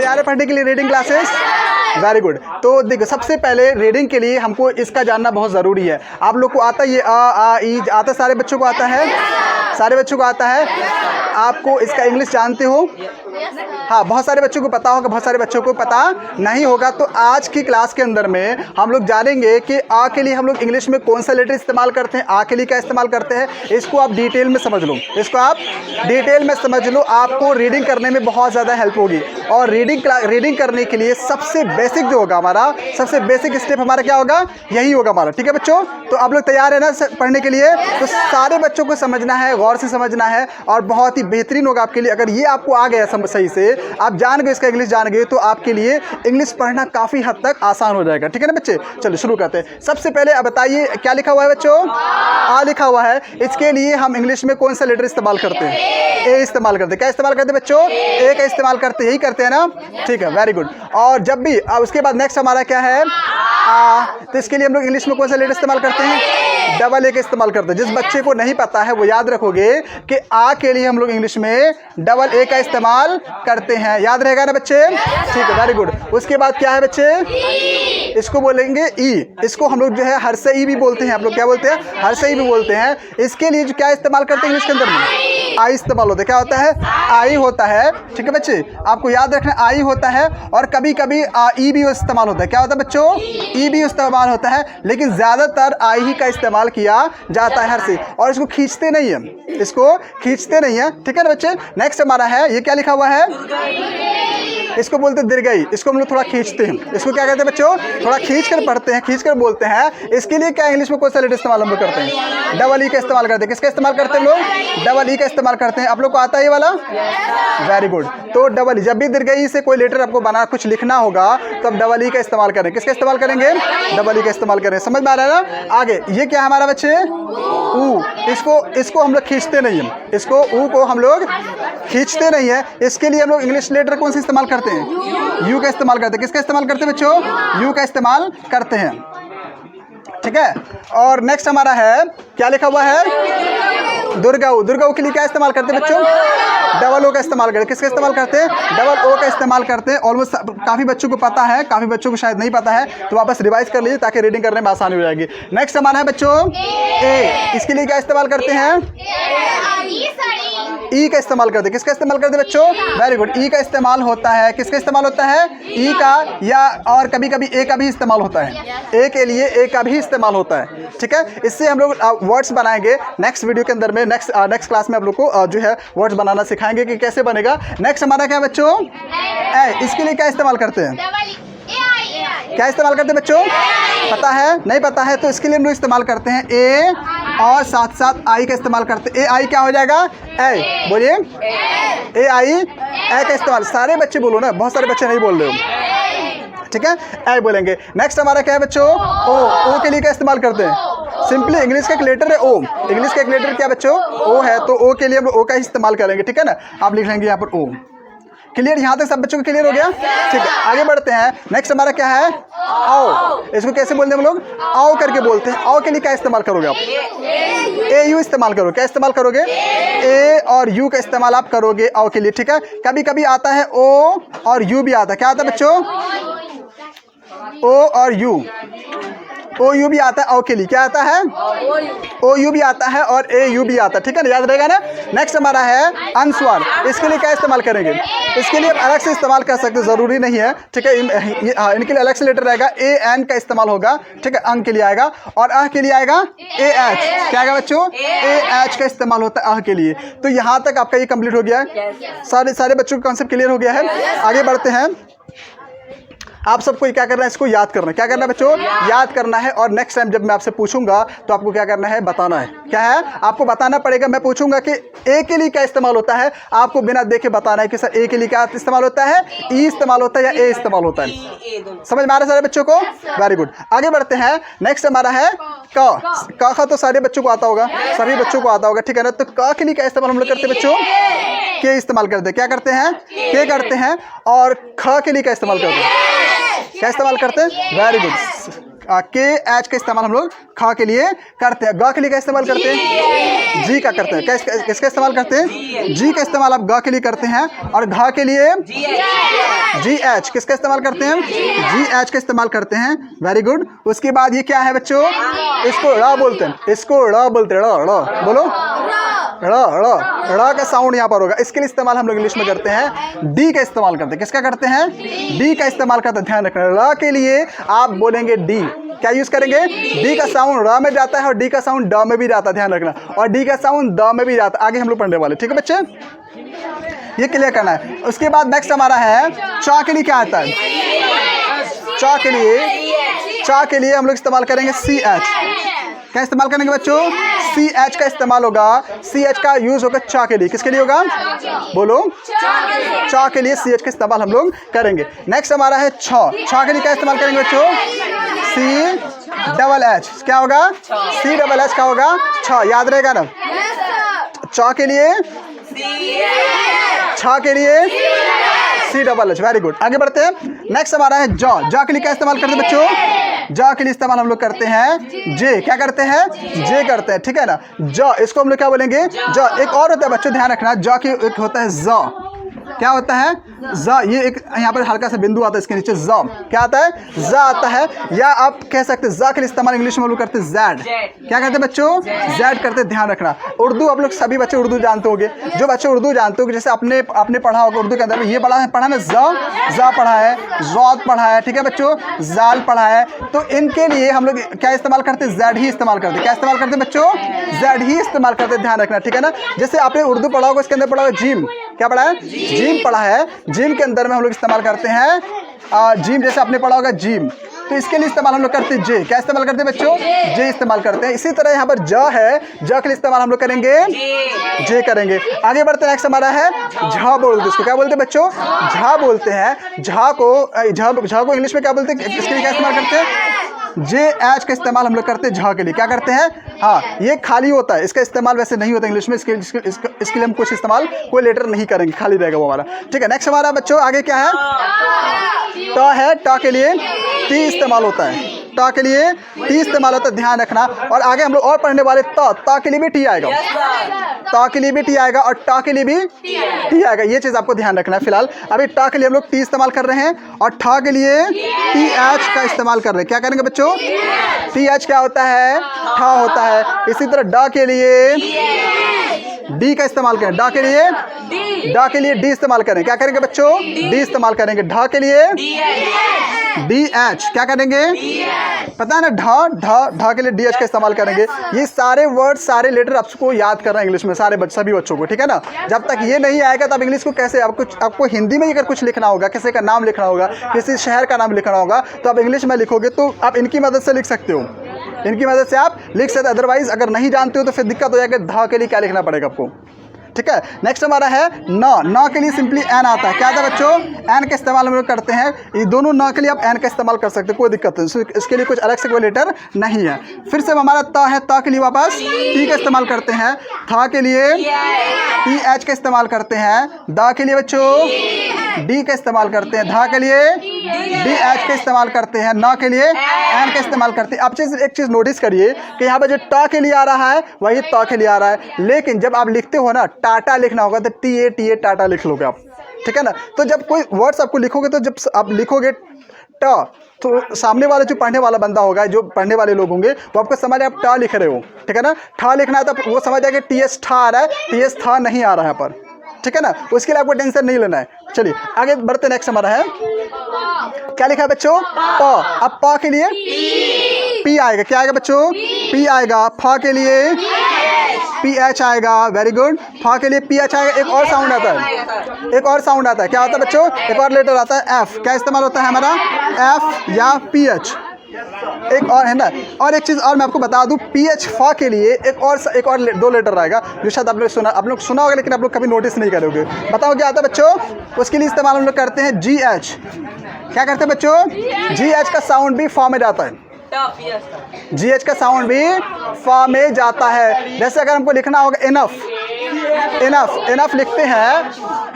तैयार है पढ़ने के लिए रीडिंग क्लासेस? Very good. तो देखो सबसे पहले रीडिंग के लिए हमको इसका जानना बहुत ज़रूरी है। आप लोग को आता है ये आ ई आता, सारे बच्चों को आता है? सारे बच्चों को आता है? आपको इसका इंग्लिश जानते हो? हाँ, बहुत सारे बच्चों को पता होगा, बहुत सारे बच्चों को पता नहीं होगा। तो आज की क्लास के अंदर में हम लोग जानेंगे कि आ के लिए हम लोग इंग्लिश में कौन सा लेटर इस्तेमाल करते हैं, आ के लिए क्या इस्तेमाल करते हैं। इसको आप डिटेल में समझ लो, इसको आप डिटेल में समझ लो, आपको रीडिंग करने में बहुत ज़्यादा हेल्प होगी। और रीडिंग करने के लिए सबसे बेसिक जो होगा हमारा, सबसे बेसिक स्टेप हमारा क्या होगा, यही होगा हमारा। ठीक है बच्चों, तो आप लोग तैयार है ना पढ़ने के लिए? तो सारे बच्चों को समझना है, गौर से समझना है, और बहुत ही बेहतरीन होगा आपके लिए। अगर ये आपको आ गया सही से, आप जान गए, इसका इंग्लिश जान गए, तो आपके लिए इंग्लिश पढ़ना काफ़ी हद तक आसान हो जाएगा। ठीक है ना बच्चे? चलो शुरू करते हैं। सबसे पहले आप बताइए क्या लिखा हुआ है बच्चों? आ लिखा हुआ है। इसके लिए हम इंग्लिश में कौन सा लेटर इस्तेमाल करते हैं? ए इस्तेमाल करते हैं। क्या इस्तेमाल करते हैं बच्चों? ए का इस्तेमाल करते, यही करते हैं ना? ठीक है, वेरी गुड। और जब भी उसके बाद नेक्स्ट हमारा क्या है, आ, तो इसके लिए हम लोग इंग्लिश में कौन सा लेटर इस्तेमाल करते हैं? डबल ए का इस्तेमाल करते हैं। जिस बच्चे को नहीं पता है वो याद रखोगे कि आ के लिए हम लोग इंग्लिश में डबल ए का इस्तेमाल करते हैं। याद रहेगा ना बच्चे? ठीक है, वेरी गुड। उसके बाद क्या है बच्चे? इसको बोलेंगे ई। इसको हम लोग जो है हर से ई भी बोलते हैं। आप लोग क्या बोलते हैं? हर से ई भी बोलते हैं। इसके लिए जो क्या इस्तेमाल करते हैं इंग्लिश के अंदर में? आई इस्तेमाल होता है। क्या होता है? आई होता है। ठीक है बच्चे, आपको याद रखना आई होता है। और कभी कभी ई भी इस्तेमाल होता है। क्या होता है बच्चों? ई भी इस्तेमाल होता है, लेकिन ज़्यादातर आई ही का इस्तेमाल किया जाता है हर से। और इसको खींचते नहीं है, इसको खींचते नहीं है। ठीक है ना बच्चे? नेक्स्ट हमारा है, ये क्या लिखा हुआ है? इसको बोलते हैं दीर्घई। इसको हम लोग थोड़ा खींचते हैं। इसको क्या कहते हैं बच्चों? थोड़ा खींच कर पढ़ते हैं, खींच कर बोलते हैं। इसके लिए क्या इंग्लिश में कौन सा लेटर इस्तेमाल हम लोग करते हैं? डबल ई का इस्तेमाल करते हैं। किसका इस्तेमाल करते हैं हम लोग? डबल ई का इस्तेमाल करते हैं। आप लोग को आता है ये वाला? Very good. तो डबल ई, जब भी दीर्घई से कोई लेटर आपको बना कुछ लिखना होगा तो आप डबल ई का इस्तेमाल करें। किसका इस्तेमाल करेंगे? डबल ई का इस्तेमाल करें। समझ में आ रहा है ना? आगे ये क्या है हमारा बच्चे? ऊ। इसको हम लोग खींचते नहीं हैं। इसको ऊ को हम लोग खींचते नहीं है। इसके लिए हम लोग इंग्लिश लेटर कौन सा इस्तेमाल करते हैं? यू का इस्तेमाल करते हैं। किसका इस्तेमाल करते हैं बच्चों? यू का इस्तेमाल करते हैं। ठीक है। और नेक्स्ट हमारा है, क्या लिखा हुआ है? दुर्गाऊ। दुर्गाऊ के लिए क्या इस्तेमाल करते हैं बच्चों? डबल ओ का इस्तेमाल करते हैं। किसका इस्तेमाल करते हैं? डबल ओ का इस्तेमाल करते हैं। ऑलमोस्ट काफ़ी बच्चों को पता है, काफ़ी बच्चों को शायद नहीं पता है, तो वापस रिवाइज कर लीजिए ताकि रीडिंग करने में आसानी हो जाएगी। नेक्स्ट हमारा है बच्चों ए। इसके लिए क्या इस्तेमाल करते हैं? ई का इस्तेमाल करते हैं। किसका इस्तेमाल करते हैं बच्चों? Very good. ई का इस्तेमाल होता है। किसका इस्तेमाल होता है? ई का, या और कभी कभी ए का भी इस्तेमाल होता है। ए के लिए ए का भी इस्तेमाल होता है। ठीक है। इससे हम लोग वर्ड्स बनाएंगे नेक्स्ट वीडियो के अंदर में। नेक्स्ट क्लास में आप लोग को जो है वर्ड्स बनाना सिखाएंगे कि कैसे बनेगा। नेक्स्ट हमारा क्या है बच्चों? ए। इसके लिए क्या इस्तेमाल करते हैं? क्या इस्तेमाल करते हैं बच्चों? पता है? नहीं पता है तो इसके लिए हम लोग इस्तेमाल करते हैं ए, और साथ साथ आई का इस्तेमाल करते हैं। ए आई क्या हो जाएगा? ए। बोलिए ए आई, ए का इस्तेमाल। सारे बच्चे बोलो ना, बहुत सारे बच्चे नहीं बोल रहे हो। ठीक है, ए बोलेंगे। नेक्स्ट हमारा क्या है बच्चों? ओ। ओ के लिए क्या इस्तेमाल करते हैं? सिंपली इंग्लिश का एक लेटर है ओ। इंग्लिश का एक लेटर क्या बच्चों? ओ है, तो ओ के लिए हम लोग ओ का ही इस्तेमाल करेंगे। ठीक है ना? आप लिख लेंगे यहाँ पर ओ। क्लियर? यहाँ तक सब बच्चों को क्लियर हो गया? ठीक है, आगे बढ़ते हैं। नेक्स्ट हमारा क्या है? आओ। इसको कैसे बोलते हैं हम लोग? आओ करके बोलते हैं। आओ के लिए क्या इस्तेमाल करोगे आप? ए यू इस्तेमाल करोगे। क्या इस्तेमाल करोगे? ए और यू का इस्तेमाल आप करोगे आओ के लिए। ठीक है। कभी कभी आता है ओ और यू भी आता है। क्या आता है बच्चों? ओ और यू। ओ यू भी आता है ओ के लिए। क्या आता है? ओ यू भी आता है और ए यू भी आता है। ठीक है ना? याद रहेगा ना? नेक्स्ट हमारा है अनुस्वार। इसके लिए क्या इस्तेमाल करेंगे? इसके लिए अलग से इस्तेमाल कर सकते, ज़रूरी नहीं है। ठीक है। इनके लिए अलग से लेटर रहेगा। ए एन का इस्तेमाल होगा। ठीक है। अंग के लिए आएगा, और अह के लिए आएगा ए एच। क्या आएगा बच्चों? ए एच का इस्तेमाल होता है अह के लिए। तो यहाँ तक आपका ये कंप्लीट हो गया है। सारे बच्चों का कॉन्सेप्ट क्लियर हो गया है। आगे बढ़ते हैं। आप सबको क्या करना है? इसको याद करना है। क्या करना है बच्चों? याद करना है। और नेक्स्ट टाइम जब मैं आपसे पूछूंगा तो आपको क्या करना है? बताना है। क्या है? आपको बताना पड़ेगा। मैं पूछूंगा कि ए के लिए क्या इस्तेमाल होता है, आपको बिना देखे बताना है कि सर ए के लिए क्या इस्तेमाल होता है, ई इस्तेमाल होता है या ए इस्तेमाल होता है। समझ में आ रहा है सारे बच्चों को? Very good. आगे बढ़ते हैं। नेक्स्ट हमारा है क। क तो सारे बच्चों को आता होगा, सभी बच्चों को आता होगा। ठीक है ना? तो क के लिए क्या इस्तेमाल हम लोग करते हैं बच्चों? के इस्तेमाल करते हैं। क्या करते हैं? के करते हैं। और ख के लिए क्या इस्तेमाल करते हैं? क्या इस्तेमाल करते हैं? Very good. के एच का इस्तेमाल हम लोग ख के लिए करते हैं। ग के लिए क्या इस्तेमाल करते हैं? जी का करते हैं। किसका इस्तेमाल करते हैं? जी का इस्तेमाल आप ग के लिए करते हैं। और घ के लिए जी एच किसका इस्तेमाल करते हैं? जी एच का इस्तेमाल करते हैं। Very good. उसके बाद ये क्या है बच्चों? इसको ड़ बोलते हैं, इसको ड़ बोलते हैं। ड़ बोलो, ड़ ड़ ड़ का साउंड यहाँ पर होगा। इसके लिए इस्तेमाल हम लोग इंग्लिश में करते हैं डी का इस्तेमाल करते हैं। किसका करते हैं? डी का इस्तेमाल करते हैं। ध्यान रखना, ड़ के लिए आप बोलेंगे डी, क्या यूज करेंगे? डी का साउंड ड़ में जाता है और डी का साउंड ड में भी जाता है। ध्यान रखना, और डी का साउंड द में भी जाता है। आगे हम लोग पढ़ने वाले, ठीक है बच्चे, ये क्लियर करना है। उसके बाद नेक्स्ट हमारा है चा के लिए क्या आता है? चा के लिए हम लोग इस्तेमाल करेंगे सी एच। क्या इस्तेमाल करेंगे बच्चों? सी एच का इस्तेमाल होगा। सी एच का यूज होगा चा के लिए। किसके लिए होगा? बोलो, चा के लिए सी एच का इस्तेमाल हम लोग करेंगे। नेक्स्ट हमारा है छ के लिए क्या इस्तेमाल करेंगे बच्चों? C double H. क्या होगा? सी डबल एच का होगा छ। याद रहेगा ना? चा के लिए, छ के लिए C double H. Very good. आगे बढ़ते हैं। नेक्स्ट हमारा है जा के लिए क्या इस्तेमाल करते हैं बच्चों? जा के लिए इस्तेमाल हम लोग करते हैं जे। क्या करते हैं? जे करते हैं, ठीक है ना। जा, इसको हम लोग क्या बोलेंगे? जा। एक और होता है बच्चों, ध्यान रखना, जा के एक होता है जा। क्या होता है? ज़। ये एक यहाँ पर हल्का सा बिंदु आता है इसके नीचे, ज़। क्या आता है? ज़ आता है। या आप कह सकते हैं ज़ के लिए इस्तेमाल इंग्लिश में हम लोग करते हैं ज़ैड। क्या कहते हैं बच्चों? ज़ैड करते हैं। ध्यान रखना, उर्दू आप लोग सभी बच्चे उर्दू जानते होंगे। जो बच्चे उर्दू जानते होंगे, जैसे आपने पढ़ा होगा उर्दू के अंदर में, ये पढ़ा ना ज़ पढ़ा है, ज़ौद पढ़ा है, ठीक है बच्चों, ज़ाल पढ़ा है। तो इनके लिए हम लोग क्या इस्तेमाल करते हैं? ज़ैड ही इस्तेमाल करते हैं। क्या इस्तेमाल करते हैं बच्चों? ज़ैड ही इस्तेमाल करते हैं। ध्यान रखना, ठीक है ना। जैसे आपने उर्दू पढ़ा होगा, इसके अंदर पढ़ा होगा जिम। क्या पढ़ा है? जिम पढ़ा है। जिम के अंदर में हम लोग इस्तेमाल करते हैं जिम। जैसे आपने पढ़ा होगा जिम, तो इसके लिए इस्तेमाल हम लोग करते हैं जे। क्या इस्तेमाल करते हैं बच्चों? जे इस्तेमाल करते हैं। इसी तरह यहाँ पर ज है, ज के लिए इस्तेमाल हम लोग करेंगे जे करेंगे। आगे बढ़ते हैं। नेक्स्ट हमारा है झा बोलते हैं। इसको क्या बोलते हैं बच्चों? झा बोलते हैं। झा को इंग्लिश में क्या बोलते हैं? इसके लिए क्या इस्तेमाल करते हैं? जे एच का इस्तेमाल हम लोग करते हैं झा के लिए। क्या करते हैं? हाँ, ये खाली होता है, इसका इस्तेमाल वैसे नहीं होता इंग्लिश में। इसके लिए हम कुछ इस्तेमाल, कोई लेटर नहीं करेंगे, खाली रहेगा वो हमारा, ठीक है। नेक्स्ट हमारा बच्चों आगे क्या है? ट है। ट के लिए टी इस्तेमाल होता है। ट के लिए टी इस्तेमाल होता है। ध्यान रखना। और आगे हम लोग और पढ़ने वाले त के लिए भी टी आएगा, त के लिए भी टी आएगा और ट के लिए भी टी आएगा। ये चीज़ आपको ध्यान रखना है। फिलहाल अभी ट के लिए हम लोग टी इस्तेमाल कर रहे हैं और ठ के लिए टी एच का इस्तेमाल कर रहे हैं। क्या करेंगे बच्चों? टी एच क्या होता है? ठ होता है। इसी तरह ड के लिए डी का इस्तेमाल करें। ड के लिए डी इस्तेमाल करें। क्या करेंगे बच्चों? डी इस्तेमाल करेंगे। ढ के लिए डी एच। क्या करेंगे? पता है ना, ढ के लिए डी एच का इस्तेमाल करेंगे। ये सारे वर्ड, सारे लेटर आपको याद करना है इंग्लिश में, सभी बच्चों को, ठीक है ना। जब तक ये नहीं आएगा तब इंग्लिश को कैसे? आपको हिंदी में अगर कुछ लिखना होगा, किसी का नाम लिखना होगा, किसी शहर का नाम लिखना होगा, तो आप इंग्लिश में लिखोगे तो आप इनकी मदद से लिख सकते हो। इनकी मदद से आप लिख सकते। अदरवाइज अगर नहीं जानते हो तो फिर दिक्कत हो जाएगी। ध के लिए क्या लिखना पड़ेगा आपको, ठीक है। नेक्स्ट हमारा है न के लिए सिंपली एन आता है। क्या आता है बच्चों? एन का इस्तेमाल हम लोग करते हैं। ये दोनों न के लिए आप एन का इस्तेमाल कर सकते हैं, कोई दिक्कत नहीं। इसके लिए कुछ अलग से कोई लेटर नहीं है। फिर से हमारा त है। त के लिए वापस टी का इस्तेमाल करते हैं। था के लिए टी एच का इस्तेमाल करते हैं। द के लिए बच्चों डी का इस्तेमाल करते हैं। धा के लिए डी एच का इस्तेमाल करते हैं। न के लिए एन का इस्तेमाल करते हैं। अब एक चीज़ नोटिस करिए कि यहाँ पर जो ट के लिए आ रहा है वही त के लिए आ रहा है, लेकिन जब आप लिखते हो ना, टाटा लिखना होगा तो टी ए टाटा लिख लोगे आप, ठीक है ना। तो जब कोई वर्ड्स आपको लिखोगे, तो जब आप लिखोगे ट, तो सामने वाला जो पढ़ने वाला बंदा होगा, जो पढ़ने वाले लोग होंगे, वो आपको समझ आप ट लिख रहे हो, ठीक है ना। ठा लिखना है तो वो समझ आएगा टी एस ठा आ रहा है, टी एस था नहीं आ रहा है पर, ठीक है ना। उसके लिए आपको टेंशन नहीं लेना है। चलिए आगे बढ़ते। नेक्स्ट हमारा है क्या लिखा है बच्चों? प। अब प के लिए पी आएगा। क्या आएगा बच्चों? पी आएगा। फ के लिए पी एच आएगा। Very good. फ के लिए पी एच आएगा। एक और साउंड आता है, एक और साउंड आता है। क्या होता है बच्चों? एक और लेटर आता है एफ। क्या इस्तेमाल होता है हमारा? एफ या पी एच। एक और है ना। और एक चीज़ और मैं आपको बता दूं, पी एच फ के लिए एक और दो लेटर आएगा, जो शायद आप लोग सुना होगा, लेकिन आप लोग कभी नोटिस नहीं करोगे। बताओ क्या आता है बच्चों? उसके लिए इस्तेमाल हम लोग करते हैं जी एच। क्या करते हैं बच्चों? जी एच का साउंड भी फ में जाता है। जी एच का साउंड भी फ में जाता है। जैसे अगर हमको लिखना होगा इनफ, इनफ लिखते हैं,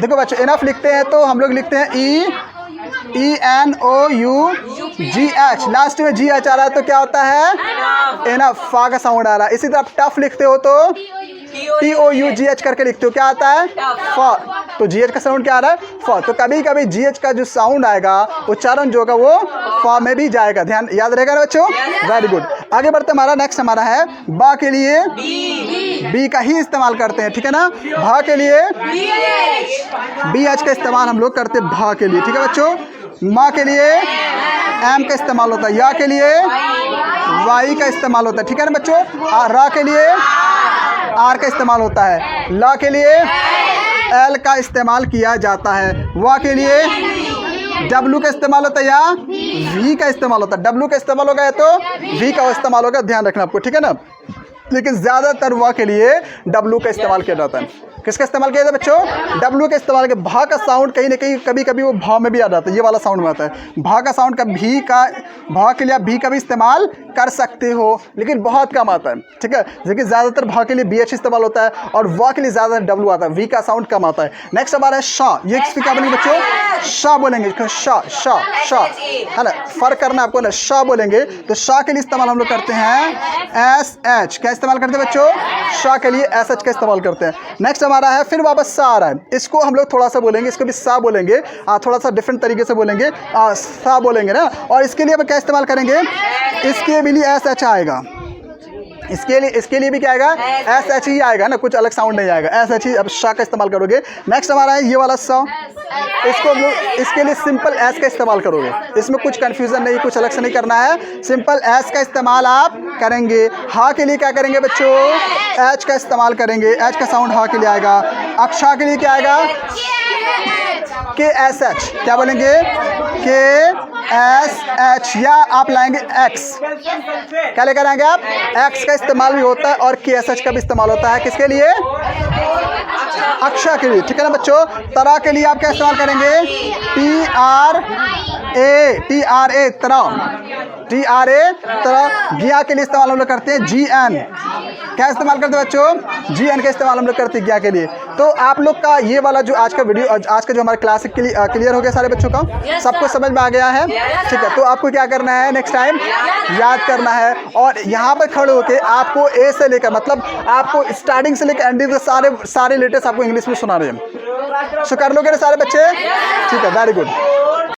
देखो बच्चों, इनफ लिखते हैं तो हम लोग लिखते हैं ENOUGH, लास्ट में GH आ रहा है तो क्या होता है? एनफ, फा का साउंड आ रहा है। इसी तरह आप टफ लिखते हो तो TOUGH करके लिखते हो, क्या आता है? फ। तो GH का साउंड क्या आ रहा है? फ। तो कभी कभी GH का जो साउंड आएगा, उच्चारण जो होगा वो फ में भी जाएगा। ध्यान याद रहेगा ना बच्चों? Very good. आगे बढ़ते हमारा नेक्स्ट हमारा है बा के लिए बी का ही इस्तेमाल करते हैं, ठीक है ना। भा के लिए BH का इस्तेमाल हम लोग करते हैं भा के लिए, ठीक है बच्चों। माँ के लिए M का इस्तेमाल होता है, या के लिए Y का इस्तेमाल होता है, ठीक है ना बच्चों। रा के लिए R का इस्तेमाल होता है, ला के लिए L का इस्तेमाल किया जाता है, वा के लिए W का इस्तेमाल होता है या V का इस्तेमाल होता है। W का इस्तेमाल होगा या तो V का इस्तेमाल होगा, ध्यान रखना आपको, ठीक है ना। लेकिन ज़्यादातर वा के लिए W का इस्तेमाल किया जाता है। किसका इस्तेमाल किया जाता है बच्चों? W का इस्तेमाल किया। भा का साउंड कहीं ना कहीं कभी कभी वो भा में भी आ जाता है, ये वाला साउंड में आता है। भा का साउंड का भी का भा के लिए आप भी का भी इस्तेमाल कर सकते हो, लेकिन बहुत कम आता है, ठीक है। लेकिन ज़्यादातर भा के लिए BH इस्तेमाल होता है और वा के लिए ज़्यादातर W आता है, V का साउंड कम आता है। नेक्स्ट हमारा है शाह। ये किसकी क्या बोलेंगे बच्चों? शाह बोलेंगे, शाह शाह शाह, है ना। फर्क करना आपको ना, शाह बोलेंगे तो शाह के लिए इस्तेमाल हम लोग करते हैं SH। क्या इस्तेमाल करते हैं बच्चों? शाह के लिए SH का इस्तेमाल करते हैं। नेक्स्ट हमारा है फिर वापस सा आ रहा है, इसको हम लोग थोड़ा सा बोलेंगे, इसको भी सा बोलेंगे, थोड़ा सा डिफरेंट तरीके से बोलेंगे, सा बोलेंगे ना। और इसके लिए अब क्या इस्तेमाल करेंगे? इसके भी लिए SH आएगा, इसके लिए भी क्या आएगा? SH ही आएगा ना, कुछ अलग साउंड नहीं आएगा, SH ही अब शाह का इस्तेमाल करोगे। नेक्स्ट हमारा है ये वाला सा, इसको हम लोग इसके लिए सिंपल S का इस्तेमाल करोगे, इसमें कुछ कन्फ्यूज़न नहीं, कुछ अलग से नहीं करना है, सिंपल S का इस्तेमाल आप करेंगे। हा के लिए क्या करेंगे बच्चों? H का इस्तेमाल करेंगे, H का साउंड हा के लिए आएगा। अक्षा के लिए क्या आएगा? KSH, क्या बोलेंगे? KSH, या आप लाएंगे X, क्या लेकर आएंगे आप? X का इस्तेमाल भी होता है और KSH का भी इस्तेमाल होता है, किसके लिए? अक्षा के लिए, ठीक है ना बच्चों। तरा के लिए आप क्या इस्तेमाल करेंगे? TRA, तरा। गिया के लिए इस्तेमाल हम लोग करते हैं GN, क्या इस्तेमाल करते हैं बच्चों? GN का इस्तेमाल हम लोग करते हैं गिया के लिए। तो आप लोग का ये वाला जो आज का वीडियो, आज का जो हमारा क्लास क्लियर हो गया सारे बच्चों का, सबको समझ में आ गया है, ठीक है। तो आपको क्या करना है नेक्स्ट टाइम? याद करना है, और यहाँ पर खड़े होकर आपको A से लेकर, मतलब आपको स्टार्टिंग से लेकर एंडिंग तक सारे लेटेस्ट आपको इंग्लिश में सुना रहे हैं। सो कर लोगे ना सारे बच्चे? ठीक है, वेरी गुड।